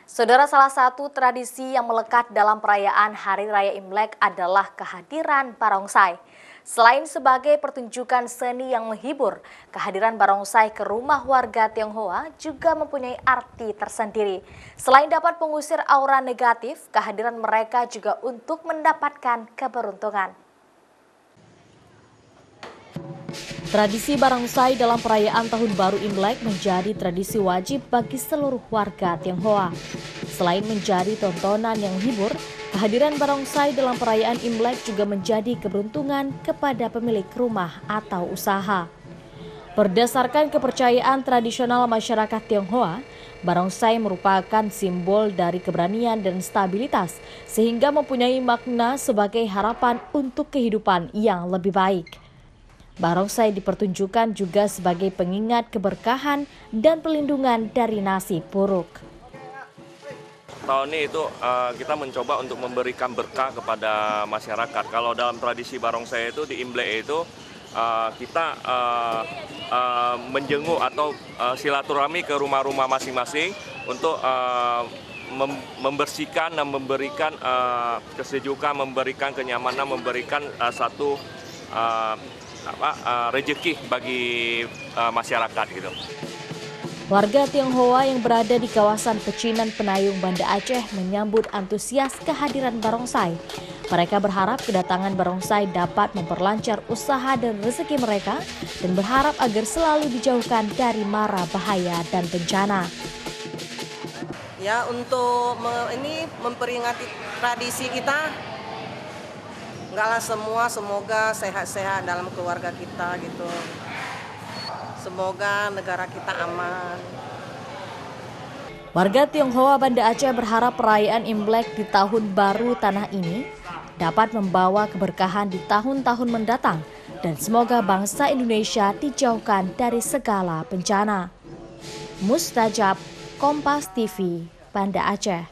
Saudara, salah satu tradisi yang melekat dalam perayaan Hari Raya Imlek adalah kehadiran barongsai. Selain sebagai pertunjukan seni yang menghibur, kehadiran barongsai ke rumah warga Tionghoa juga mempunyai arti tersendiri. Selain dapat mengusir aura negatif, kehadiran mereka juga untuk mendapatkan keberuntungan. Tradisi barongsai dalam perayaan Tahun Baru Imlek menjadi tradisi wajib bagi seluruh warga Tionghoa. Selain menjadi tontonan yang menghibur, kehadiran barongsai dalam perayaan Imlek juga menjadi keberuntungan kepada pemilik rumah atau usaha. Berdasarkan kepercayaan tradisional masyarakat Tionghoa, barongsai merupakan simbol dari keberanian dan stabilitas, sehingga mempunyai makna sebagai harapan untuk kehidupan yang lebih baik. Barongsai dipertunjukkan juga sebagai pengingat keberkahan dan pelindungan dari nasib buruk. Tahun ini kita mencoba untuk memberikan berkah kepada masyarakat. Kalau dalam tradisi barongsai itu di Imlek itu kita menjenguk atau silaturahmi ke rumah-rumah masing-masing untuk membersihkan dan memberikan kesejukan, memberikan kenyamanan, memberikan satu rezeki bagi masyarakat gitu. Warga Tionghoa yang berada di kawasan Pecinan Penayung, Banda Aceh menyambut antusias kehadiran barongsai. Mereka berharap kedatangan barongsai dapat memperlancar usaha dan rezeki mereka dan berharap agar selalu dijauhkan dari mara bahaya dan bencana. Ya, untuk ini memperingati tradisi kita, enggaklah semua, semoga sehat-sehat dalam keluarga kita gitu. Semoga negara kita aman. Warga Tionghoa Banda Aceh berharap perayaan Imlek di Tahun Baru tanah ini dapat membawa keberkahan di tahun-tahun mendatang dan semoga bangsa Indonesia dijauhkan dari segala bencana. Mustajab, Kompas TV, Banda Aceh.